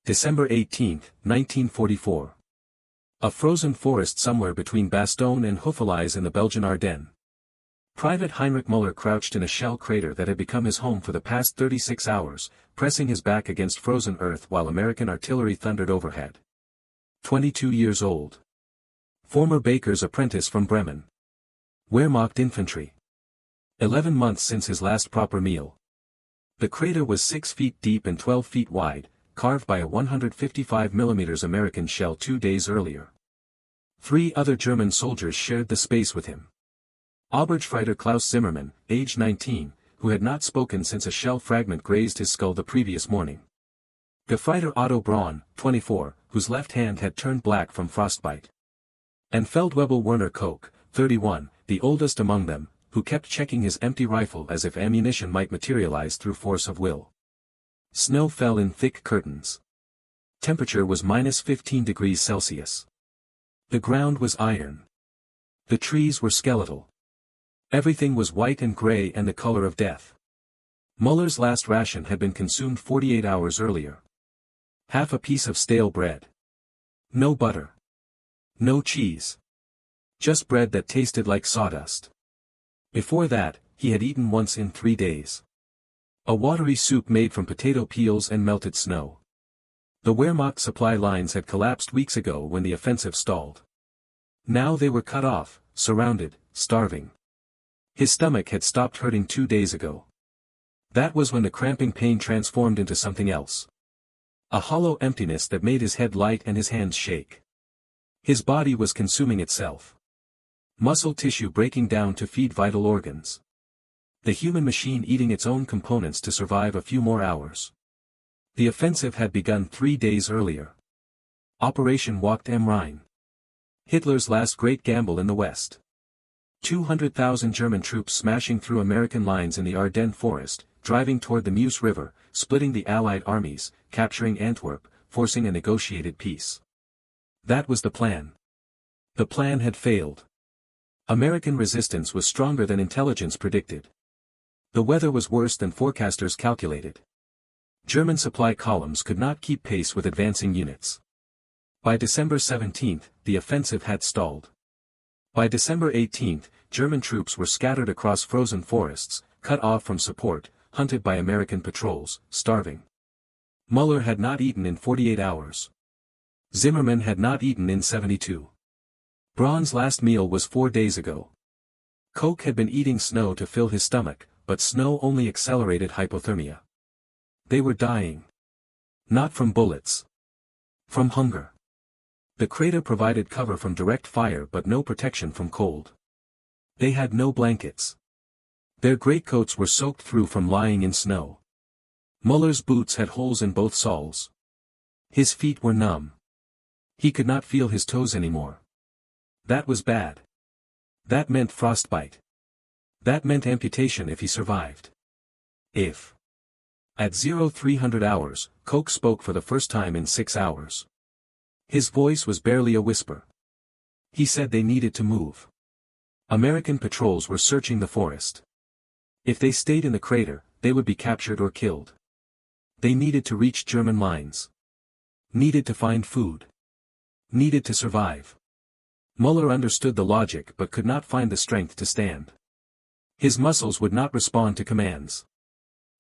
December 18, 1944. A frozen forest somewhere between Bastogne and Houffalize in the Belgian Ardennes. Private Heinrich Müller crouched in a shell crater that had become his home for the past 36 hours, pressing his back against frozen earth while American artillery thundered overhead. 22 years old. Former baker's apprentice from Bremen. Wehrmacht infantry. 11 months since his last proper meal. The crater was 6 feet deep and 12 feet wide, carved by a 155mm American shell 2 days earlier. 3 other German soldiers shared the space with him. Oberstleutnant Klaus Zimmermann, age 19, who had not spoken since a shell fragment grazed his skull the previous morning. Gefreiter Otto Braun, 24, whose left hand had turned black from frostbite. And Feldwebel Werner Koch, 31, the oldest among them, who kept checking his empty rifle as if ammunition might materialize through force of will. Snow fell in thick curtains. Temperature was -15 degrees Celsius. The ground was iron. The trees were skeletal. Everything was white and gray and the color of death. Muller's last ration had been consumed 48 hours earlier. Half a piece of stale bread. No butter. No cheese. Just bread that tasted like sawdust. Before that, he had eaten once in 3 days. A watery soup made from potato peels and melted snow. The Wehrmacht supply lines had collapsed weeks ago when the offensive stalled. Now they were cut off, surrounded, starving. His stomach had stopped hurting 2 days ago. That was when the cramping pain transformed into something else. A hollow emptiness that made his head light and his hands shake. His body was consuming itself. Muscle tissue breaking down to feed vital organs. The human machine eating its own components to survive a few more hours. The offensive had begun 3 days earlier. Operation Wacht am Rhein. Hitler's last great gamble in the West. 200,000 German troops smashing through American lines in the Ardennes forest, driving toward the Meuse River, splitting the Allied armies, capturing Antwerp, forcing a negotiated peace. That was the plan. The plan had failed. American resistance was stronger than intelligence predicted. The weather was worse than forecasters calculated. German supply columns could not keep pace with advancing units. By December 17, the offensive had stalled. By December 18, German troops were scattered across frozen forests, cut off from support, hunted by American patrols, starving. Müller had not eaten in 48 hours. Zimmermann had not eaten in 72. Braun's last meal was 4 days ago. Koch had been eating snow to fill his stomach, but snow only accelerated hypothermia. They were dying. Not from bullets. From hunger. The crater provided cover from direct fire but no protection from cold. They had no blankets. Their greatcoats were soaked through from lying in snow. Muller's boots had holes in both soles. His feet were numb. He could not feel his toes anymore. That was bad. That meant frostbite. That meant amputation if he survived. If. At 0300 hours, Koch spoke for the first time in 6 hours. His voice was barely a whisper. He said they needed to move. American patrols were searching the forest. If they stayed in the crater, they would be captured or killed. They needed to reach German lines. Needed to find food. Needed to survive. Müller understood the logic but could not find the strength to stand. His muscles would not respond to commands.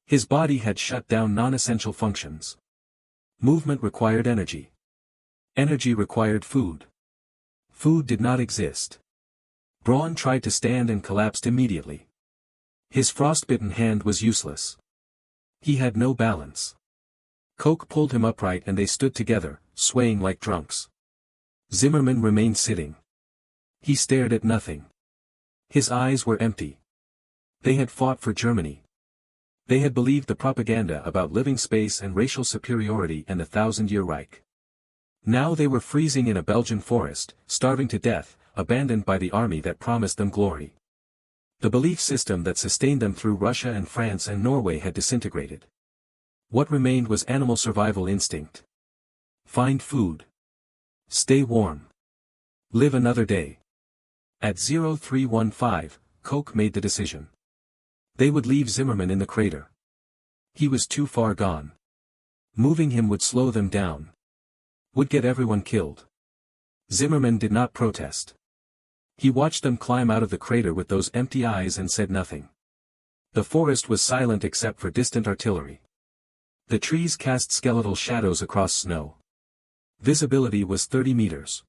His body had shut down non-essential functions. Movement required energy. Energy required food. Food did not exist. Braun tried to stand and collapsed immediately. His frostbitten hand was useless. He had no balance. Koch pulled him upright and they stood together, swaying like drunks. Zimmermann remained sitting. He stared at nothing. His eyes were empty. They had fought for Germany. They had believed the propaganda about living space and racial superiority and the 1,000-year Reich. Now they were freezing in a Belgian forest, starving to death, abandoned by the army that promised them glory. The belief system that sustained them through Russia and France and Norway had disintegrated. What remained was animal survival instinct. Find food. Stay warm. Live another day. At 0315, Koch made the decision. They would leave Zimmermann in the crater. He was too far gone. Moving him would slow them down. Would get everyone killed. Zimmerman did not protest. He watched them climb out of the crater with those empty eyes and said nothing. The forest was silent except for distant artillery. The trees cast skeletal shadows across snow. Visibility was 30 meters.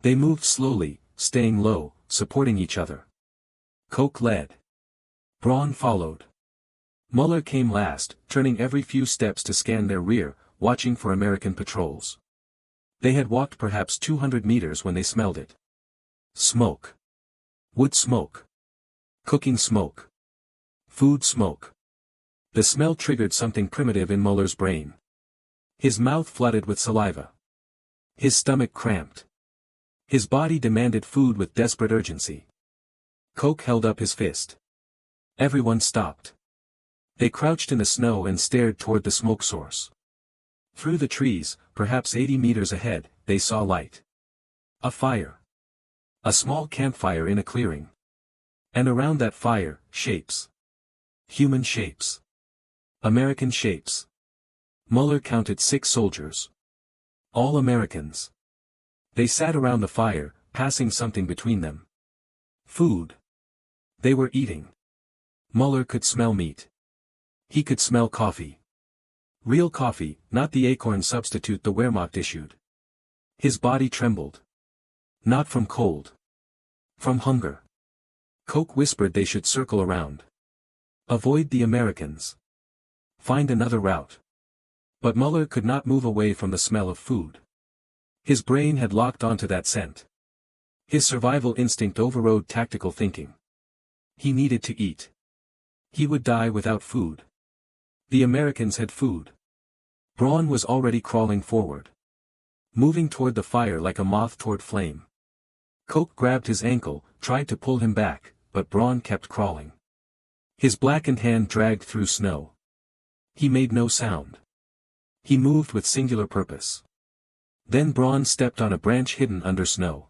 They moved slowly, staying low, supporting each other. Koch led. Braun followed. Muller came last, turning every few steps to scan their rear, watching for American patrols. They had walked perhaps 200 meters when they smelled it. Smoke. Wood smoke. Cooking smoke. Food smoke. The smell triggered something primitive in Muller's brain. His mouth flooded with saliva. His stomach cramped. His body demanded food with desperate urgency. Koch held up his fist. Everyone stopped. They crouched in the snow and stared toward the smoke source. Through the trees, perhaps 80 meters ahead, they saw light. A fire. A small campfire in a clearing. And around that fire, shapes. Human shapes. American shapes. Muller counted 6 soldiers. All Americans. They sat around the fire, passing something between them. Food. They were eating. Muller could smell meat. He could smell coffee. Real coffee, not the acorn substitute the Wehrmacht issued. His body trembled. Not from cold. From hunger. Koch whispered they should circle around. Avoid the Americans. Find another route. But Muller could not move away from the smell of food. His brain had locked onto that scent. His survival instinct overrode tactical thinking. He needed to eat. He would die without food. The Americans had food. Braun was already crawling forward. Moving toward the fire like a moth toward flame. Koch grabbed his ankle, tried to pull him back, but Braun kept crawling. His blackened hand dragged through snow. He made no sound. He moved with singular purpose. Then Braun stepped on a branch hidden under snow.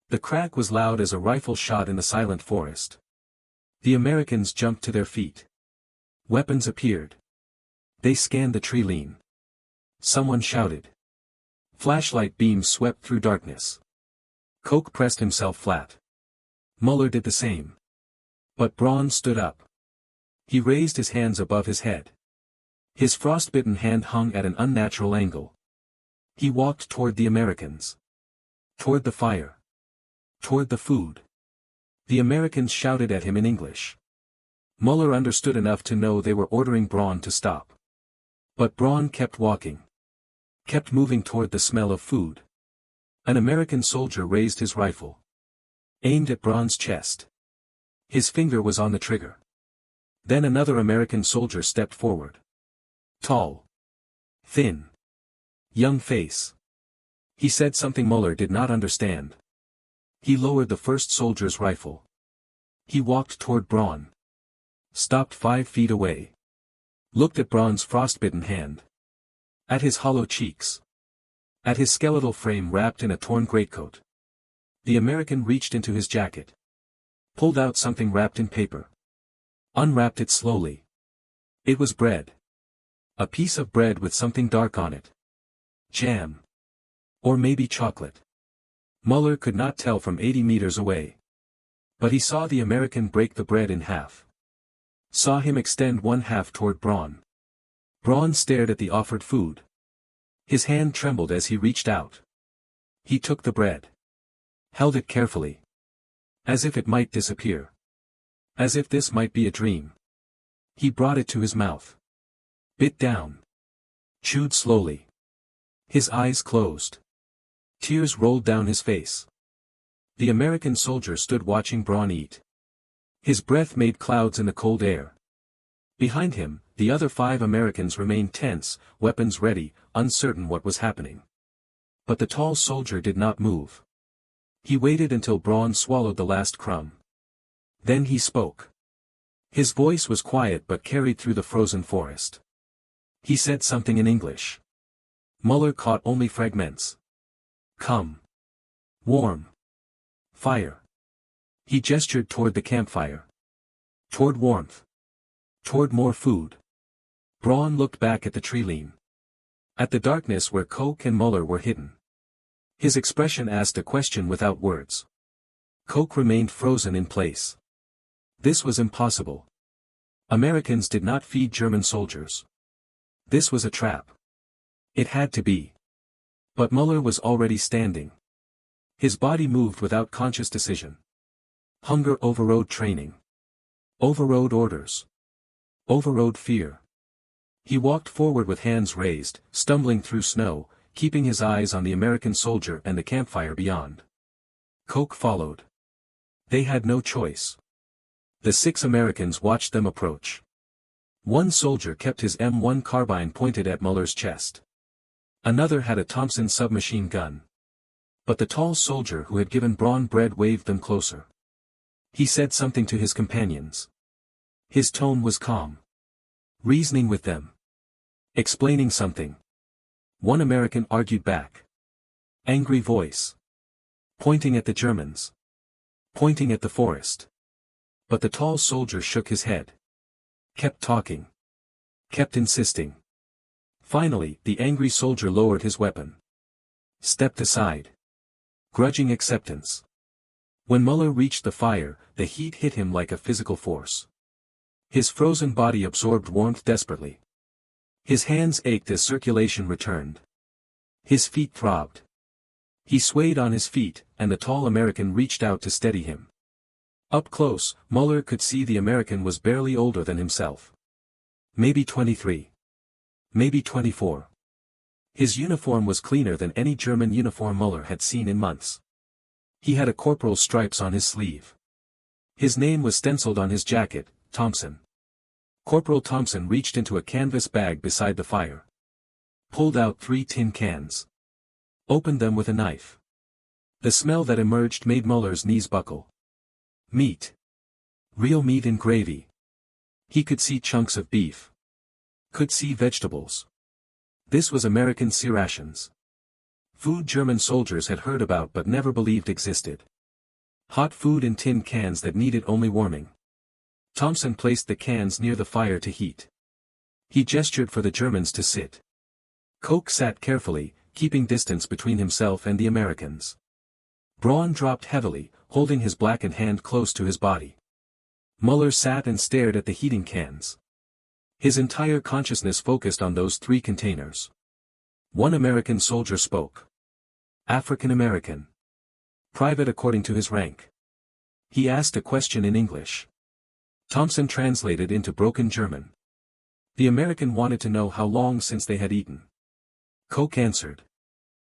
The crack was loud as a rifle shot in the silent forest. The Americans jumped to their feet. Weapons appeared. They scanned the tree line. Someone shouted. Flashlight beams swept through darkness. Koch pressed himself flat. Muller did the same. But Braun stood up. He raised his hands above his head. His frostbitten hand hung at an unnatural angle. He walked toward the Americans. Toward the fire. Toward the food. The Americans shouted at him in English. Muller understood enough to know they were ordering Braun to stop. But Braun kept walking. Kept moving toward the smell of food. An American soldier raised his rifle. Aimed at Braun's chest. His finger was on the trigger. Then another American soldier stepped forward. Tall. Thin. Young face. He said something Muller did not understand. He lowered the first soldier's rifle. He walked toward Braun. Stopped 5 feet away. Looked at Braun's frostbitten hand. At his hollow cheeks. At his skeletal frame wrapped in a torn greatcoat. The American reached into his jacket. Pulled out something wrapped in paper. Unwrapped it slowly. It was bread. A piece of bread with something dark on it. Jam. Or maybe chocolate. Muller could not tell from 80 meters away. But he saw the American break the bread in half. Saw him extend one half toward Braun. Braun stared at the offered food. His hand trembled as he reached out. He took the bread. Held it carefully. As if it might disappear. As if this might be a dream. He brought it to his mouth. Bit down. Chewed slowly. His eyes closed. Tears rolled down his face. The American soldier stood watching Braun eat. His breath made clouds in the cold air. Behind him, the other 5 Americans remained tense, weapons ready, uncertain what was happening. But the tall soldier did not move. He waited until Braun swallowed the last crumb. Then he spoke. His voice was quiet but carried through the frozen forest. He said something in English. Muller caught only fragments. Come. Warm. Fire. He gestured toward the campfire. Toward warmth. Toward more food. Braun looked back at the tree line. At the darkness where Koch and Muller were hidden. His expression asked a question without words. Koch remained frozen in place. This was impossible. Americans did not feed German soldiers. This was a trap. It had to be. But Muller was already standing. His body moved without conscious decision. Hunger overrode training. Overrode orders. Overrode fear. He walked forward with hands raised, stumbling through snow, keeping his eyes on the American soldier and the campfire beyond. Koch followed. They had no choice. The 6 Americans watched them approach. One soldier kept his M1 carbine pointed at Muller's chest. Another had a Thompson submachine gun. But the tall soldier who had given Braun bread waved them closer. He said something to his companions. His tone was calm. Reasoning with them. Explaining something. One American argued back. Angry voice. Pointing at the Germans. Pointing at the forest. But the tall soldier shook his head. Kept talking. Kept insisting. Finally, the angry soldier lowered his weapon. Stepped aside. Grudging acceptance. When Muller reached the fire, the heat hit him like a physical force. His frozen body absorbed warmth desperately. His hands ached as circulation returned. His feet throbbed. He swayed on his feet, and the tall American reached out to steady him. Up close, Muller could see the American was barely older than himself. Maybe 23. Maybe 24. His uniform was cleaner than any German uniform Muller had seen in months. He had a corporal's stripes on his sleeve. His name was stenciled on his jacket, Thompson. Corporal Thompson reached into a canvas bag beside the fire. Pulled out 3 tin cans. Opened them with a knife. The smell that emerged made Muller's knees buckle. Meat. Real meat in gravy. He could see chunks of beef. Could see vegetables. This was American sea rations. Food German soldiers had heard about but never believed existed. Hot food in tin cans that needed only warming. Thompson placed the cans near the fire to heat. He gestured for the Germans to sit. Koch sat carefully, keeping distance between himself and the Americans. Braun dropped heavily, holding his blackened hand close to his body. Muller sat and stared at the heating cans. His entire consciousness focused on those 3 containers. One American soldier spoke. African American. Private according to his rank. He asked a question in English. Thompson translated into broken German. The American wanted to know how long since they had eaten. Koch answered.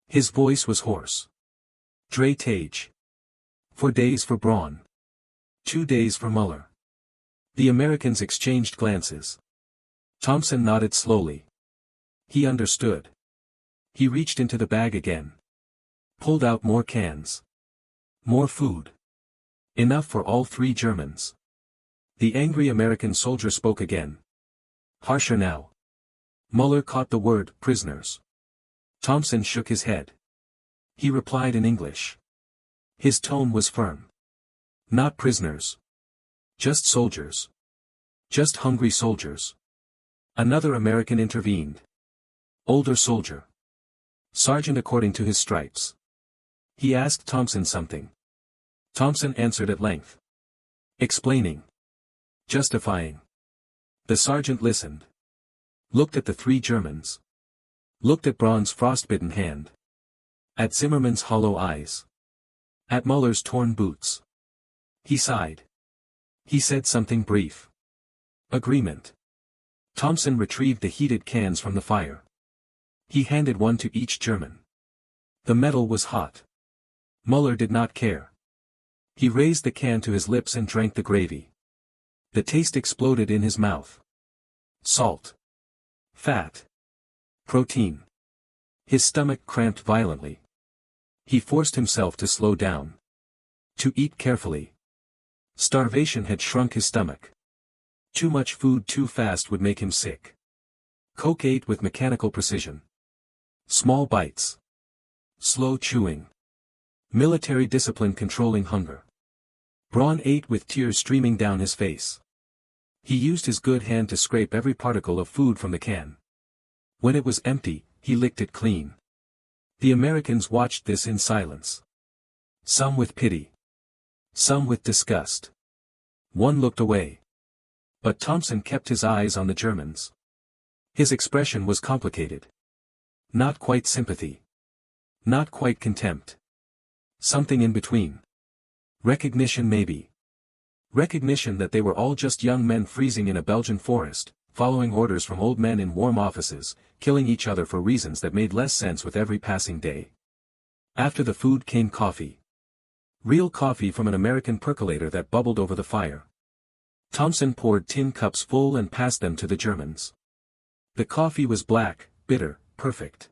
His voice was hoarse. 3 Tage. 4 days for Braun. 2 days for Muller. The Americans exchanged glances. Thompson nodded slowly. He understood. He reached into the bag again. Pulled out more cans. More food. Enough for all 3 Germans. The angry American soldier spoke again. Harsher now. Muller caught the word, prisoners. Thompson shook his head. He replied in English. His tone was firm. Not prisoners. Just soldiers. Just hungry soldiers. Another American intervened. Older soldier. Sergeant according to his stripes. He asked Thompson something. Thompson answered at length. Explaining. Justifying. The sergeant listened. Looked at the 3 Germans. Looked at Braun's frostbitten hand. At Zimmermann's hollow eyes. At Muller's torn boots. He sighed. He said something brief. Agreement. Thompson retrieved the heated cans from the fire. He handed one to each German. The metal was hot. Muller did not care. He raised the can to his lips and drank the gravy. The taste exploded in his mouth. Salt. Fat. Protein. His stomach cramped violently. He forced himself to slow down. To eat carefully. Starvation had shrunk his stomach. Too much food too fast would make him sick. Koch ate with mechanical precision. Small bites. Slow chewing. Military discipline controlling hunger. Braun ate with tears streaming down his face. He used his good hand to scrape every particle of food from the can. When it was empty, he licked it clean. The Americans watched this in silence. Some with pity. Some with disgust. One looked away. But Thompson kept his eyes on the Germans. His expression was complicated. Not quite sympathy. Not quite contempt. Something in between. Recognition maybe. Recognition that they were all just young men freezing in a Belgian forest, following orders from old men in warm offices, killing each other for reasons that made less sense with every passing day. After the food came coffee. Real coffee from an American percolator that bubbled over the fire. Thompson poured tin cups full and passed them to the Germans. The coffee was black, bitter, perfect.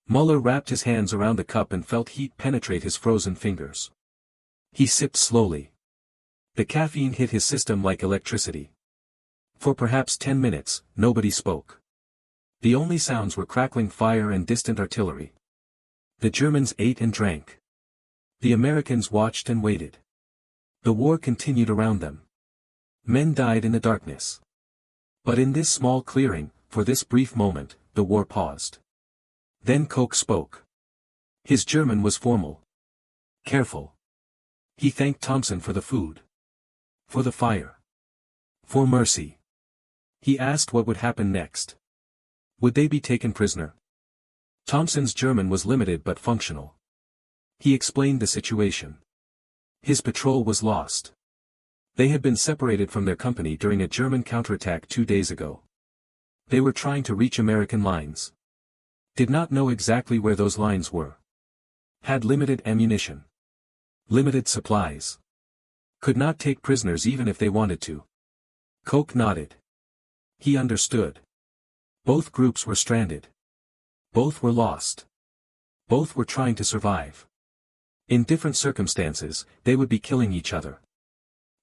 Muller wrapped his hands around the cup and felt heat penetrate his frozen fingers. He sipped slowly. The caffeine hit his system like electricity. For perhaps 10 minutes, nobody spoke. The only sounds were crackling fire and distant artillery. The Germans ate and drank. The Americans watched and waited. The war continued around them. Men died in the darkness. But in this small clearing, for this brief moment, the war paused. Then Koch spoke. His German was formal. Careful. He thanked Thompson for the food. For the fire. For mercy. He asked what would happen next. Would they be taken prisoner? Thompson's German was limited but functional. He explained the situation. His patrol was lost. They had been separated from their company during a German counterattack 2 days ago. They were trying to reach American lines. Did not know exactly where those lines were. Had limited ammunition. Limited supplies. Could not take prisoners even if they wanted to. Koch nodded. He understood. Both groups were stranded. Both were lost. Both were trying to survive. In different circumstances, they would be killing each other.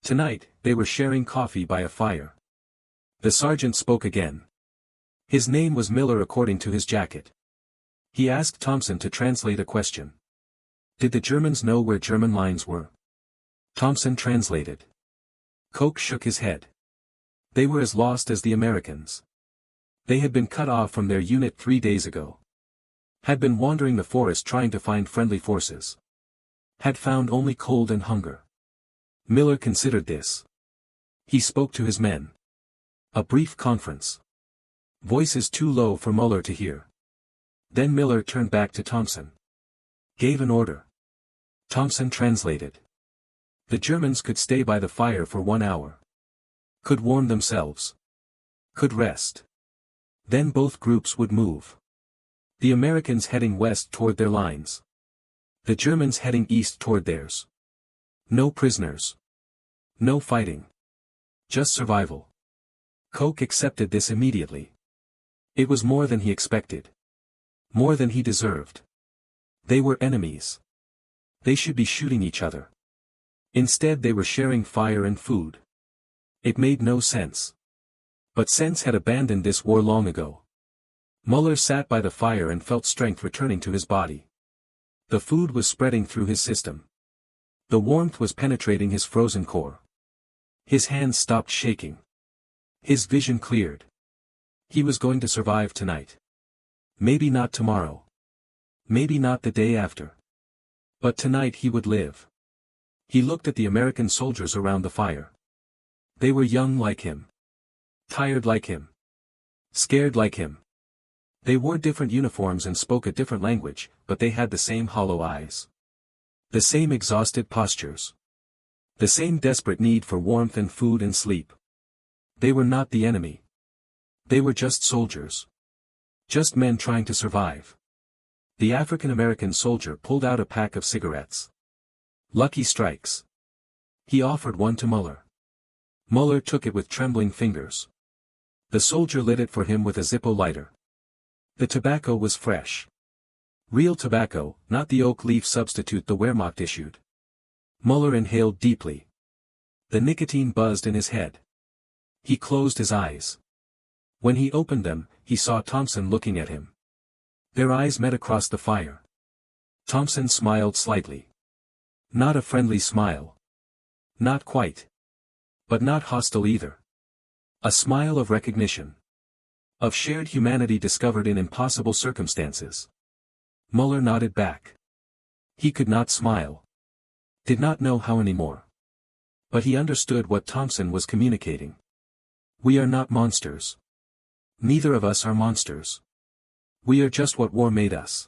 Tonight, they were sharing coffee by a fire. The sergeant spoke again. His name was Miller according to his jacket. He asked Thompson to translate a question. Did the Germans know where German lines were? Thompson translated. Koch shook his head. They were as lost as the Americans. They had been cut off from their unit 3 days ago. Had been wandering the forest trying to find friendly forces. Had found only cold and hunger. Miller considered this. He spoke to his men. A brief conference. Voices too low for Muller to hear. Then Miller turned back to Thompson. Gave an order. Thompson translated. The Germans could stay by the fire for 1 hour. Could warm themselves. Could rest. Then both groups would move. The Americans heading west toward their lines. The Germans heading east toward theirs. No prisoners. No fighting. Just survival. Koch accepted this immediately. It was more than he expected. More than he deserved. They were enemies. They should be shooting each other. Instead they were sharing fire and food. It made no sense. But sense had abandoned this war long ago. Muller sat by the fire and felt strength returning to his body. The food was spreading through his system. The warmth was penetrating his frozen core. His hands stopped shaking. His vision cleared. He was going to survive tonight. Maybe not tomorrow. Maybe not the day after. But tonight he would live. He looked at the American soldiers around the fire. They were young like him. Tired like him. Scared like him. They wore different uniforms and spoke a different language, but they had the same hollow eyes. The same exhausted postures. The same desperate need for warmth and food and sleep. They were not the enemy. They were just soldiers. Just men trying to survive. The African-American soldier pulled out a pack of cigarettes. Lucky Strikes. He offered one to Muller. Muller took it with trembling fingers. The soldier lit it for him with a Zippo lighter. The tobacco was fresh. Real tobacco, not the oak leaf substitute the Wehrmacht issued. Muller inhaled deeply. The nicotine buzzed in his head. He closed his eyes. When he opened them, he saw Thompson looking at him. Their eyes met across the fire. Thompson smiled slightly. Not a friendly smile. Not quite. But not hostile either. A smile of recognition. Of shared humanity discovered in impossible circumstances. Muller nodded back. He could not smile. Did not know how anymore. But he understood what Thompson was communicating. We are not monsters. Neither of us are monsters. We are just what war made us.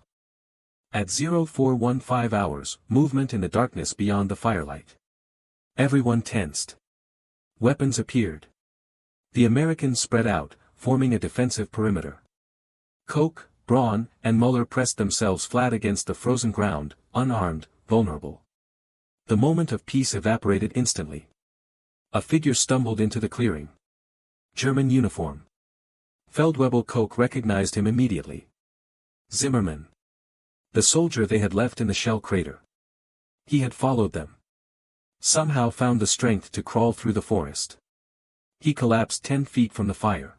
At 0415 hours, movement in the darkness beyond the firelight. Everyone tensed. Weapons appeared. The Americans spread out, forming a defensive perimeter. Koch, Braun, and Muller pressed themselves flat against the frozen ground, unarmed, vulnerable. The moment of peace evaporated instantly. A figure stumbled into the clearing. German uniform. Feldwebel Koch recognized him immediately. Zimmermann. The soldier they had left in the shell crater. He had followed them. Somehow found the strength to crawl through the forest. He collapsed 10 feet from the fire.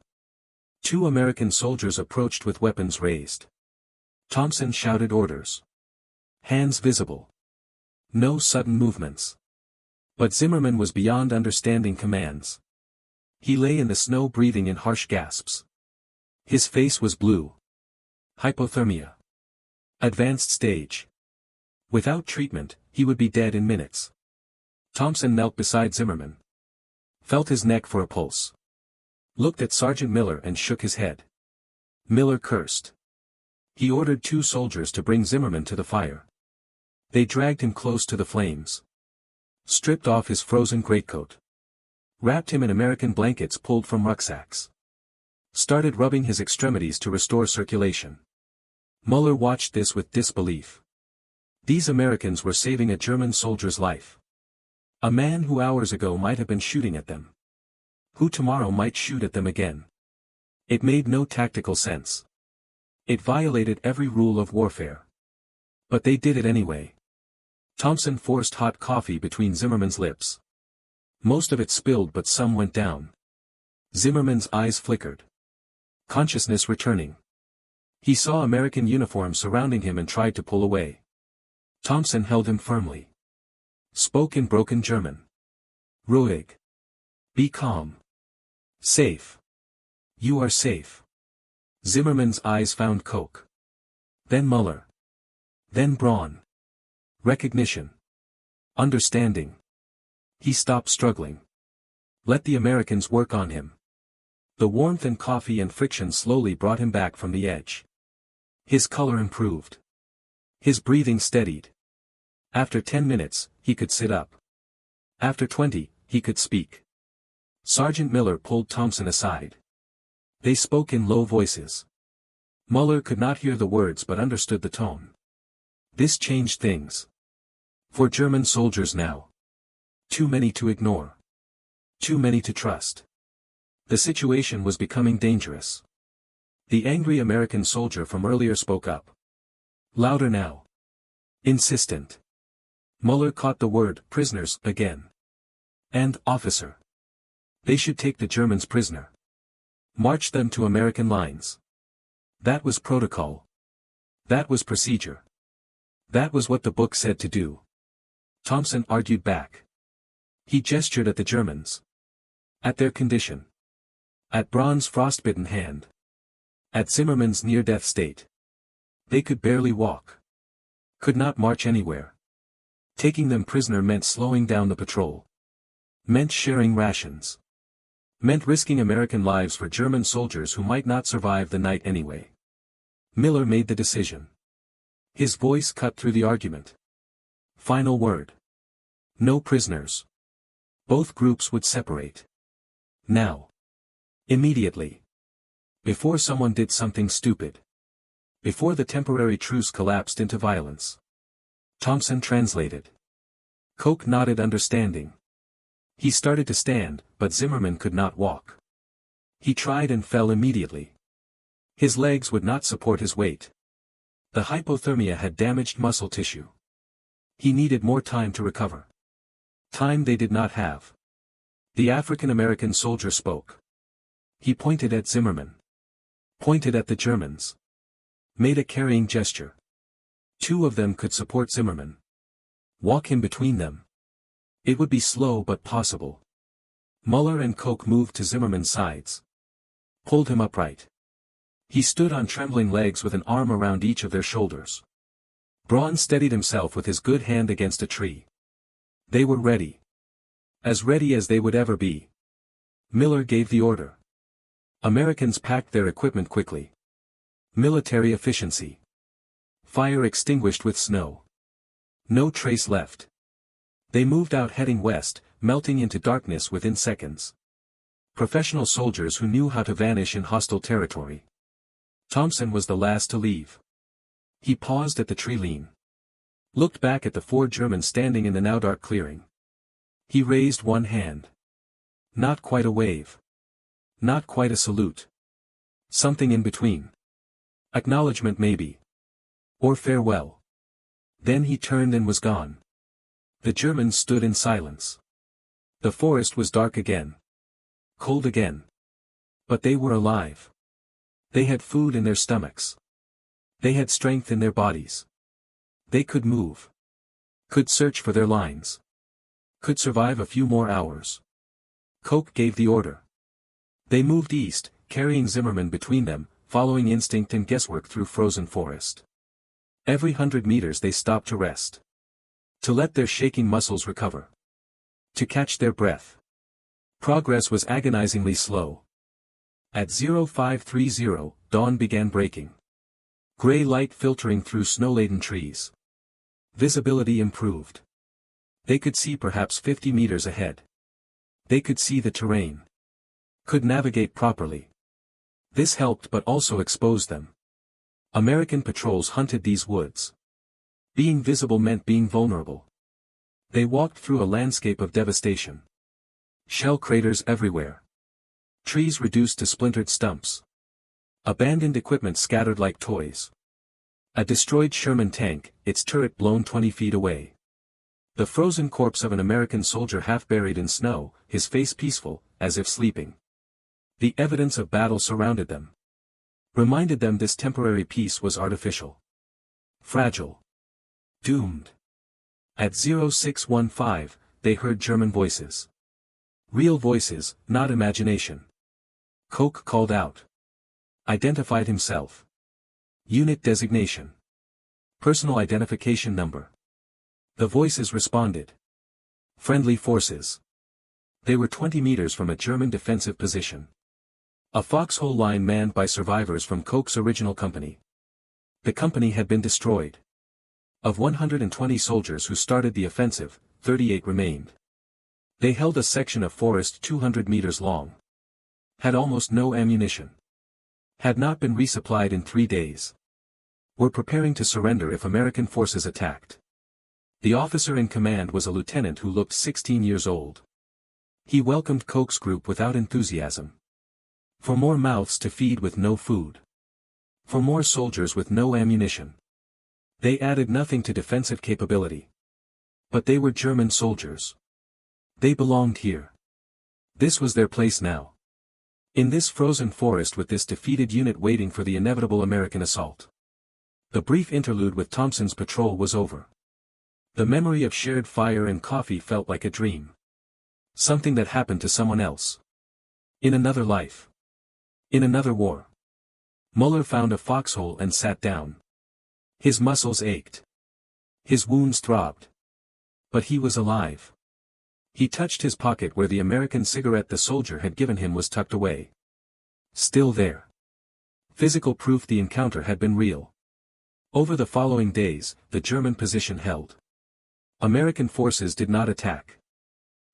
2 American soldiers approached with weapons raised. Thompson shouted orders. Hands visible. No sudden movements. But Zimmermann was beyond understanding commands. He lay in the snow breathing in harsh gasps. His face was blue. Hypothermia. Advanced stage. Without treatment, he would be dead in minutes. Thompson knelt beside Zimmermann. Felt his neck for a pulse. Looked at Sergeant Miller and shook his head. Miller cursed. He ordered 2 soldiers to bring Zimmermann to the fire. They dragged him close to the flames. Stripped off his frozen greatcoat. Wrapped him in American blankets pulled from rucksacks. Started rubbing his extremities to restore circulation. Muller watched this with disbelief. These Americans were saving a German soldier's life. A man who hours ago might have been shooting at them. Who tomorrow might shoot at them again. It made no tactical sense. It violated every rule of warfare. But they did it anyway. Thompson forced hot coffee between Zimmermann's lips. Most of it spilled but some went down. Zimmermann's eyes flickered. Consciousness returning. He saw American uniforms surrounding him and tried to pull away. Thompson held him firmly. Spoke in broken German. Ruhig. Be calm. Safe. You are safe. Zimmermann's eyes found Koch. Then Muller. Then Braun. Recognition. Understanding. He stopped struggling. Let the Americans work on him. The warmth and coffee and friction slowly brought him back from the edge. His color improved. His breathing steadied. After 10 minutes, he could sit up. After 20, he could speak. Sergeant Miller pulled Thompson aside. They spoke in low voices. Muller could not hear the words but understood the tone. This changed things. For German soldiers now. Too many to ignore. Too many to trust. The situation was becoming dangerous. The angry American soldier from earlier spoke up. Louder now. Insistent. Muller caught the word prisoners again. And officer. They should take the Germans prisoner. March them to American lines. That was protocol. That was procedure. That was what the book said to do. Thompson argued back. He gestured at the Germans. At their condition. At Braun's frostbitten hand. At Zimmermann's near-death state. They could barely walk. Could not march anywhere. Taking them prisoner meant slowing down the patrol. Meant sharing rations. Meant risking American lives for German soldiers who might not survive the night anyway. Miller made the decision. His voice cut through the argument. Final word. No prisoners. Both groups would separate. Now. Immediately. Before someone did something stupid. Before the temporary truce collapsed into violence. Thompson translated. Koch nodded understanding. He started to stand, but Zimmermann could not walk. He tried and fell immediately. His legs would not support his weight. The hypothermia had damaged muscle tissue. He needed more time to recover. Time they did not have. The African-American soldier spoke. He pointed at Zimmermann. Pointed at the Germans. Made a carrying gesture. 2 of them could support Zimmermann. Walk him between them. It would be slow but possible. Muller and Koch moved to Zimmermann's sides. Pulled him upright. He stood on trembling legs with an arm around each of their shoulders. Braun steadied himself with his good hand against a tree. They were ready. As ready as they would ever be. Miller gave the order. Americans packed their equipment quickly. Military efficiency. Fire extinguished with snow. No trace left. They moved out heading west, melting into darkness within seconds. Professional soldiers who knew how to vanish in hostile territory. Thompson was the last to leave. He paused at the tree lean. Looked back at the 4 Germans standing in the now dark clearing. He raised one hand. Not quite a wave. Not quite a salute. Something in between. Acknowledgement maybe. Or farewell. Then he turned and was gone. The Germans stood in silence. The forest was dark again. Cold again. But they were alive. They had food in their stomachs. They had strength in their bodies. They could move. Could search for their lines. Could survive a few more hours. Koch gave the order. They moved east, carrying Zimmermann between them, following instinct and guesswork through frozen forest. Every 100 meters they stopped to rest. To let their shaking muscles recover. To catch their breath. Progress was agonizingly slow. At 0530, dawn began breaking. Gray light filtering through snow-laden trees. Visibility improved. They could see perhaps 50 meters ahead. They could see the terrain. Could navigate properly. This helped but also exposed them. American patrols hunted these woods. Being visible meant being vulnerable. They walked through a landscape of devastation. Shell craters everywhere. Trees reduced to splintered stumps. Abandoned equipment scattered like toys. A destroyed Sherman tank, its turret blown 20 feet away. The frozen corpse of an American soldier half buried in snow, his face peaceful, as if sleeping. The evidence of battle surrounded them. Reminded them this temporary peace was artificial. Fragile. Doomed. At 0615, they heard German voices. Real voices, not imagination. Koch called out. Identified himself. Unit designation. Personal identification number. The voices responded. Friendly forces. They were 20 meters from a German defensive position. A foxhole line manned by survivors from Koch's original company. The company had been destroyed. Of 120 soldiers who started the offensive, 38 remained. They held a section of forest 200 meters long. Had almost no ammunition. Had not been resupplied in 3 days. Were preparing to surrender if American forces attacked. The officer in command was a lieutenant who looked 16 years old. He welcomed Koch's group without enthusiasm. For more mouths to feed with no food. For more soldiers with no ammunition. They added nothing to defensive capability. But they were German soldiers. They belonged here. This was their place now. In this frozen forest with this defeated unit waiting for the inevitable American assault. The brief interlude with Thompson's patrol was over. The memory of shared fire and coffee felt like a dream. Something that happened to someone else. In another life. In another war. Muller found a foxhole and sat down. His muscles ached. His wounds throbbed. But he was alive. He touched his pocket where the American cigarette the soldier had given him was tucked away. Still there. Physical proof the encounter had been real. Over the following days, the German position held. American forces did not attack.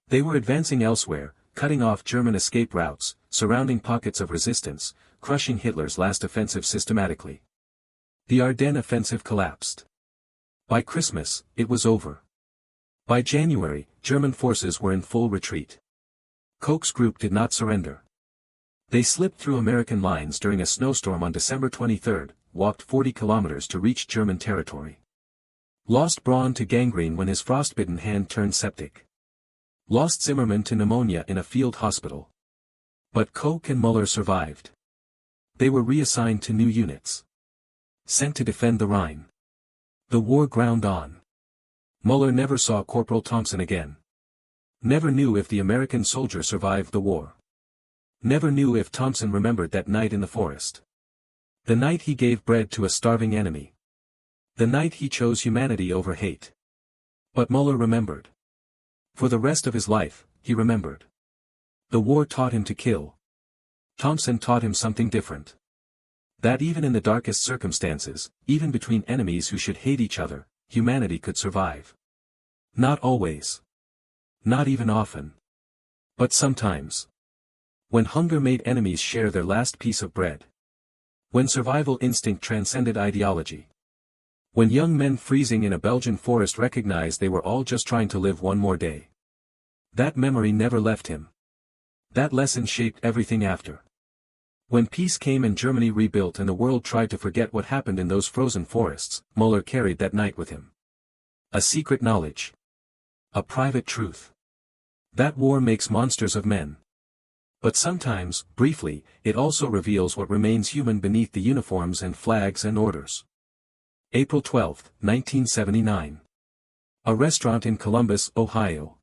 They were advancing elsewhere, cutting off German escape routes, surrounding pockets of resistance, crushing Hitler's last offensive systematically. The Ardennes offensive collapsed. By Christmas, it was over. By January, German forces were in full retreat. Koch's group did not surrender. They slipped through American lines during a snowstorm on December 23, walked 40 kilometers to reach German territory. Lost Braun to gangrene when his frostbitten hand turned septic. Lost Zimmermann to pneumonia in a field hospital. But Koch and Muller survived. They were reassigned to new units. Sent to defend the Rhine. The war ground on. Muller never saw Corporal Thompson again. Never knew if the American soldier survived the war. Never knew if Thompson remembered that night in the forest. The night he gave bread to a starving enemy. The night he chose humanity over hate. But Muller remembered. For the rest of his life, he remembered. The war taught him to kill. Thompson taught him something different. That even in the darkest circumstances, even between enemies who should hate each other, humanity could survive. Not always. Not even often. But sometimes. When hunger made enemies share their last piece of bread. When survival instinct transcended ideology. When young men freezing in a Belgian forest recognized they were all just trying to live one more day. That memory never left him. That lesson shaped everything after. When peace came and Germany rebuilt and the world tried to forget what happened in those frozen forests, Muller carried that night with him. A secret knowledge. A private truth. That war makes monsters of men. But sometimes, briefly, it also reveals what remains human beneath the uniforms and flags and orders. April 12, 1979. A restaurant in Columbus, Ohio.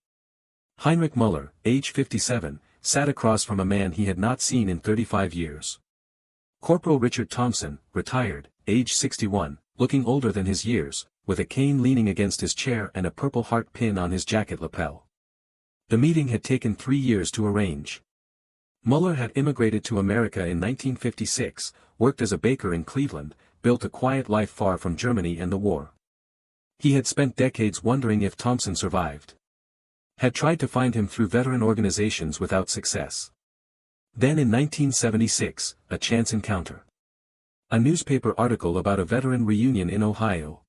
Heinrich Muller, age 57, sat across from a man he had not seen in 35 years. Corporal Richard Thompson, retired, age 61, looking older than his years, with a cane leaning against his chair and a Purple Heart pin on his jacket lapel. The meeting had taken 3 years to arrange. Muller had immigrated to America in 1956, worked as a baker in Cleveland, built a quiet life far from Germany and the war. He had spent decades wondering if Thompson survived. Had tried to find him through veteran organizations without success. Then in 1976, a chance encounter. A newspaper article about a veteran reunion in Ohio.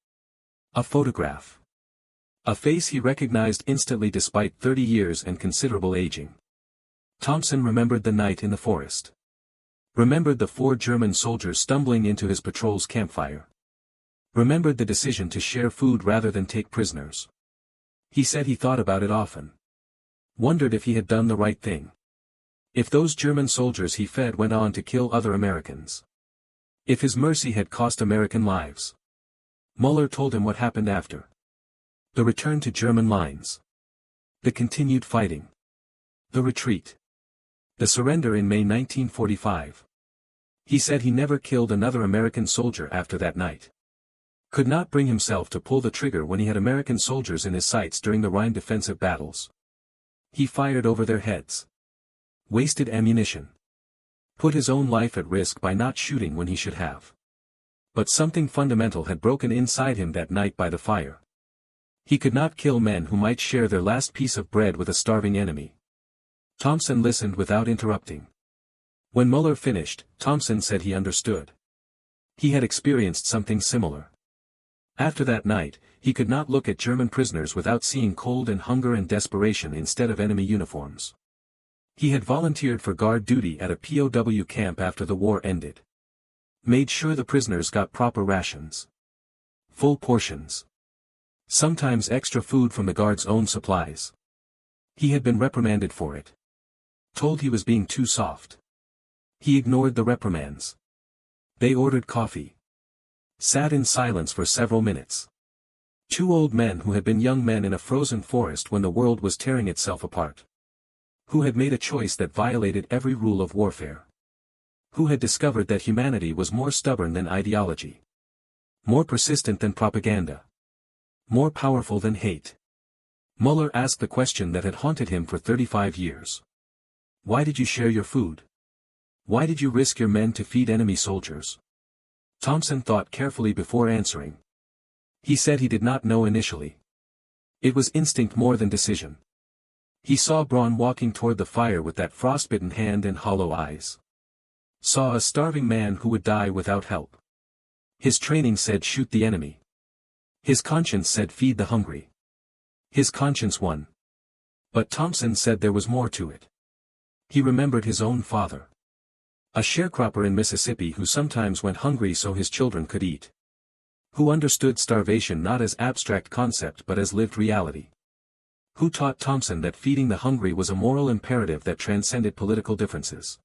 A photograph. A face he recognized instantly despite 30 years and considerable aging. Thompson remembered the night in the forest. Remembered the 4 German soldiers stumbling into his patrol's campfire. Remembered the decision to share food rather than take prisoners. He said he thought about it often. Wondered if he had done the right thing. If those German soldiers he fed went on to kill other Americans. If his mercy had cost American lives. Muller told him what happened after. The return to German lines. The continued fighting. The retreat. The surrender in May 1945. He said he never killed another American soldier after that night. Could not bring himself to pull the trigger when he had American soldiers in his sights during the Rhine defensive battles. He fired over their heads. Wasted ammunition. Put his own life at risk by not shooting when he should have. But something fundamental had broken inside him that night by the fire. He could not kill men who might share their last piece of bread with a starving enemy. Thompson listened without interrupting. When Muller finished, Thompson said he understood. He had experienced something similar. After that night, he could not look at German prisoners without seeing cold and hunger and desperation instead of enemy uniforms. He had volunteered for guard duty at a POW camp after the war ended. Made sure the prisoners got proper rations. Full portions. Sometimes extra food from the guards' own supplies. He had been reprimanded for it. Told he was being too soft. He ignored the reprimands. They ordered coffee. Sat in silence for several minutes. 2 old men who had been young men in a frozen forest when the world was tearing itself apart. Who had made a choice that violated every rule of warfare. Who had discovered that humanity was more stubborn than ideology. More persistent than propaganda. More powerful than hate. Muller asked the question that had haunted him for 35 years. Why did you share your food? Why did you risk your men to feed enemy soldiers? Thompson thought carefully before answering. He said he did not know initially. It was instinct more than decision. He saw Braun walking toward the fire with that frostbitten hand and hollow eyes. Saw a starving man who would die without help. His training said shoot the enemy. His conscience said feed the hungry. His conscience won. But Thompson said there was more to it. He remembered his own father. A sharecropper in Mississippi who sometimes went hungry so his children could eat. Who understood starvation not as abstract concept but as lived reality. Who taught Thompson that feeding the hungry was a moral imperative that transcended political differences.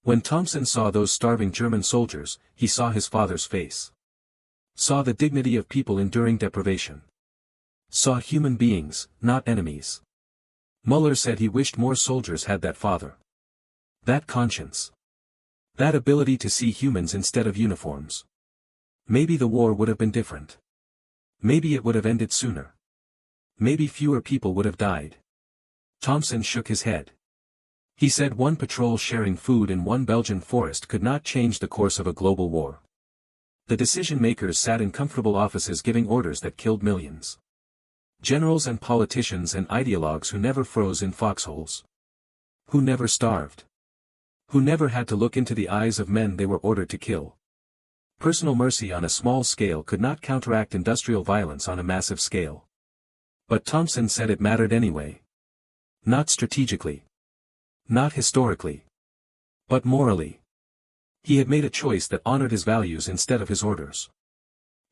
When Thompson saw those starving German soldiers, he saw his father's face. Saw the dignity of people enduring deprivation. Saw human beings, not enemies. Muller said he wished more soldiers had that father. That conscience. That ability to see humans instead of uniforms. Maybe the war would have been different. Maybe it would have ended sooner. Maybe fewer people would have died. Thompson shook his head. He said one patrol sharing food in one Belgian forest could not change the course of a global war. The decision-makers sat in comfortable offices giving orders that killed millions. Generals and politicians and ideologues who never froze in foxholes. Who never starved. Who never had to look into the eyes of men they were ordered to kill. Personal mercy on a small scale could not counteract industrial violence on a massive scale. But Thompson said it mattered anyway. Not strategically. Not historically. But morally. He had made a choice that honored his values instead of his orders.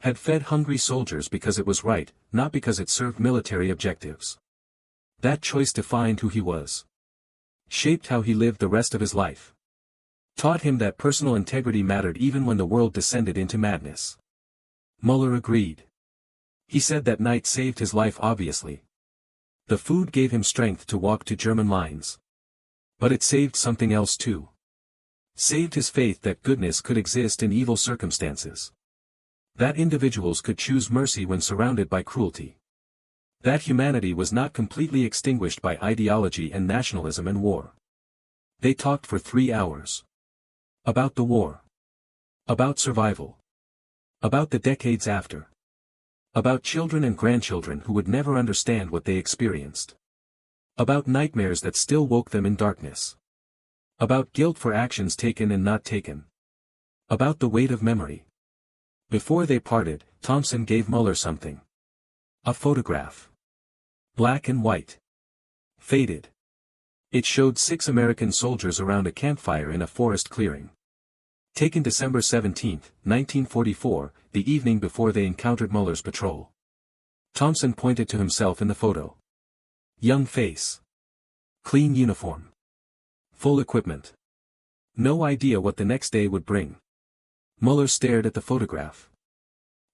Had fed hungry soldiers because it was right, not because it served military objectives. That choice defined who he was. Shaped how he lived the rest of his life. Taught him that personal integrity mattered even when the world descended into madness. Muller agreed. He said that night saved his life obviously. The food gave him strength to walk to German lines. But it saved something else too. Saved his faith that goodness could exist in evil circumstances. That individuals could choose mercy when surrounded by cruelty. That humanity was not completely extinguished by ideology and nationalism and war. They talked for 3 hours. About the war. About survival. About the decades after. About children and grandchildren who would never understand what they experienced. About nightmares that still woke them in darkness. About guilt for actions taken and not taken. About the weight of memory. Before they parted, Thompson gave Muller something. A photograph. Black and white. Faded. It showed 6 American soldiers around a campfire in a forest clearing. Taken December 17, 1944, the evening before they encountered Muller's patrol. Thompson pointed to himself in the photo. Young face. Clean uniform. Full equipment. No idea what the next day would bring. Muller stared at the photograph.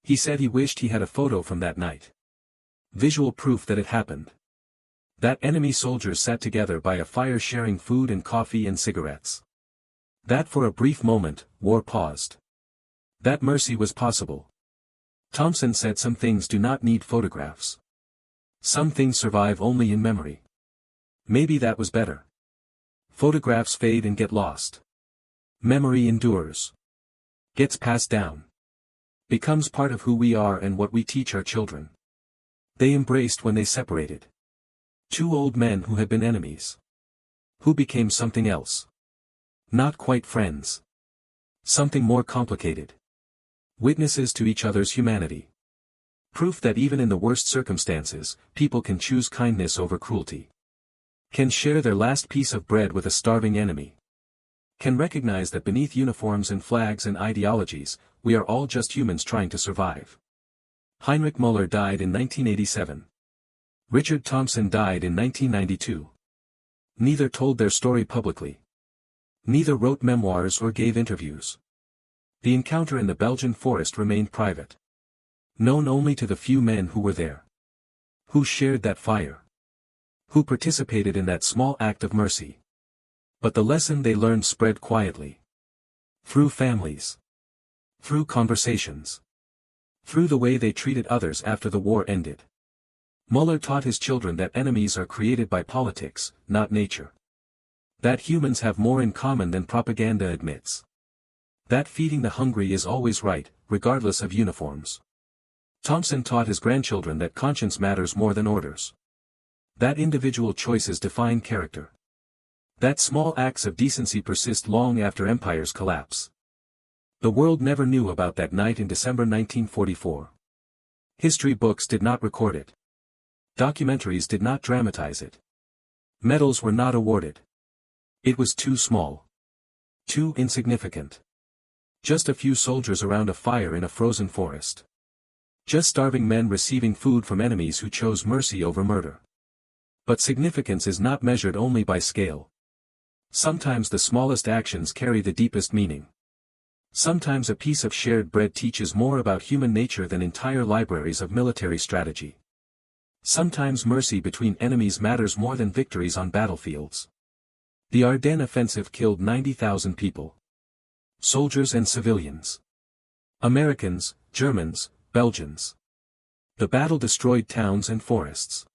He said he wished he had a photo from that night. Visual proof that it happened. That enemy soldiers sat together by a fire sharing food and coffee and cigarettes. That for a brief moment, war paused. That mercy was possible. Thompson said some things do not need photographs. Some things survive only in memory. Maybe that was better. Photographs fade and get lost. Memory endures. Gets passed down. Becomes part of who we are and what we teach our children. They embraced when they separated. 2 old men who had been enemies. Who became something else. Not quite friends. Something more complicated. Witnesses to each other's humanity. Proof that even in the worst circumstances, people can choose kindness over cruelty. Can share their last piece of bread with a starving enemy. Can recognize that beneath uniforms and flags and ideologies, we are all just humans trying to survive. Heinrich Muller died in 1987. Richard Thompson died in 1992. Neither told their story publicly. Neither wrote memoirs or gave interviews. The encounter in the Belgian forest remained private. Known only to the few men who were there. Who shared that fire. Who participated in that small act of mercy. But the lesson they learned spread quietly. Through families. Through conversations. Through the way they treated others after the war ended. Muller taught his children that enemies are created by politics, not nature. That humans have more in common than propaganda admits. That feeding the hungry is always right, regardless of uniforms. Thompson taught his grandchildren that conscience matters more than orders. That individual choices define character. That small acts of decency persist long after empires collapse. The world never knew about that night in December 1944. History books did not record it. Documentaries did not dramatize it. Medals were not awarded. It was too small. Too insignificant. Just a few soldiers around a fire in a frozen forest. Just starving men receiving food from enemies who chose mercy over murder. But significance is not measured only by scale. Sometimes the smallest actions carry the deepest meaning. Sometimes a piece of shared bread teaches more about human nature than entire libraries of military strategy. Sometimes mercy between enemies matters more than victories on battlefields. The Ardennes offensive killed 90,000 people. Soldiers and civilians. Americans, Germans, Belgians. The battle destroyed towns and forests.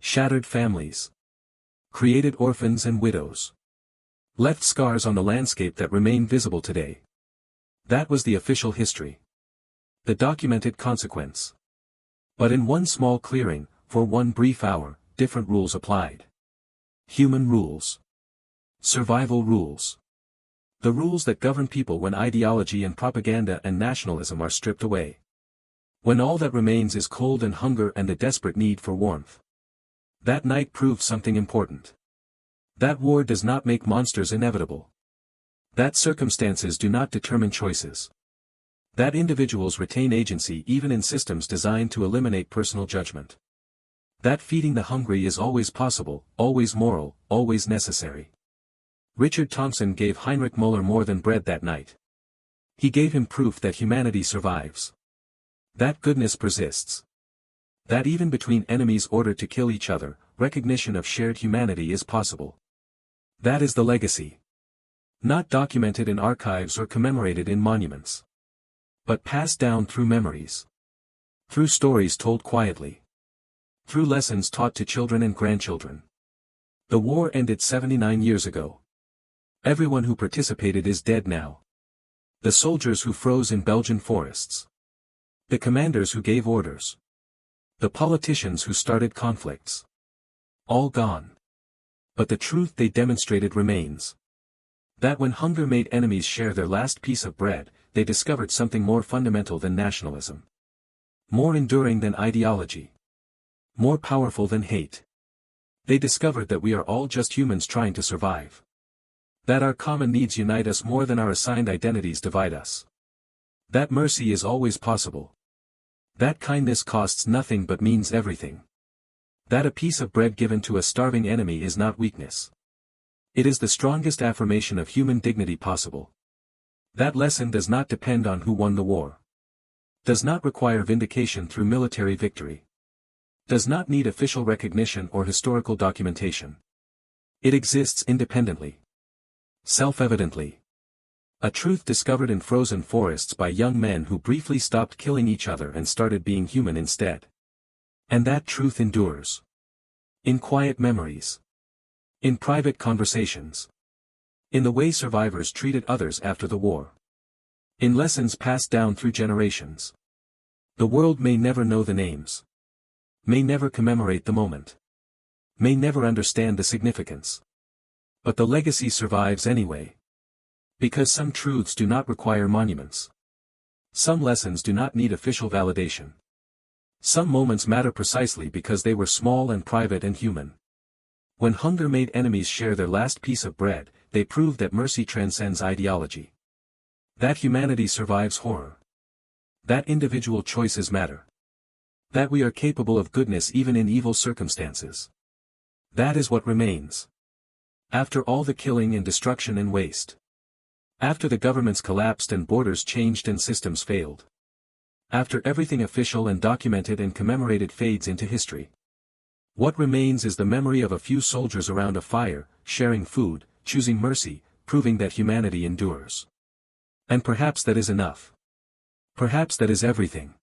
Shattered families. Created orphans and widows. Left scars on the landscape that remain visible today. That was the official history. The documented consequence. But in one small clearing, for one brief hour, different rules applied. Human rules. Survival rules. The rules that govern people when ideology and propaganda and nationalism are stripped away. When all that remains is cold and hunger and the desperate need for warmth. That night proved something important. That war does not make monsters inevitable. That circumstances do not determine choices. That individuals retain agency even in systems designed to eliminate personal judgment. That feeding the hungry is always possible, always moral, always necessary. Richard Thompson gave Heinrich Müller more than bread that night. He gave him proof that humanity survives. That goodness persists. That even between enemies ordered to kill each other, recognition of shared humanity is possible. That is the legacy. Not documented in archives or commemorated in monuments. But passed down through memories. Through stories told quietly. Through lessons taught to children and grandchildren. The war ended 79 years ago. Everyone who participated is dead now. The soldiers who froze in Belgian forests. The commanders who gave orders. The politicians who started conflicts. All gone. But the truth they demonstrated remains. That when hunger made enemies share their last piece of bread, they discovered something more fundamental than nationalism. More enduring than ideology. More powerful than hate. They discovered that we are all just humans trying to survive. That our common needs unite us more than our assigned identities divide us. That mercy is always possible. That kindness costs nothing but means everything. That a piece of bread given to a starving enemy is not weakness. It is the strongest affirmation of human dignity possible. That lesson does not depend on who won the war. Does not require vindication through military victory. Does not need official recognition or historical documentation. It exists independently. Self-evidently. A truth discovered in frozen forests by young men who briefly stopped killing each other and started being human instead. And that truth endures. In quiet memories. In private conversations. In the way survivors treated others after the war. In lessons passed down through generations. The world may never know the names. May never commemorate the moment. May never understand the significance. But the legacy survives anyway. Because some truths do not require monuments. Some lessons do not need official validation. Some moments matter precisely because they were small and private and human. When hunger made enemies share their last piece of bread, they proved that mercy transcends ideology. That humanity survives horror. That individual choices matter. That we are capable of goodness even in evil circumstances. That is what remains. After all the killing and destruction and waste. After the governments collapsed and borders changed and systems failed. After everything official and documented and commemorated fades into history. What remains is the memory of a few soldiers around a fire, sharing food, choosing mercy, proving that humanity endures. And perhaps that is enough. Perhaps that is everything.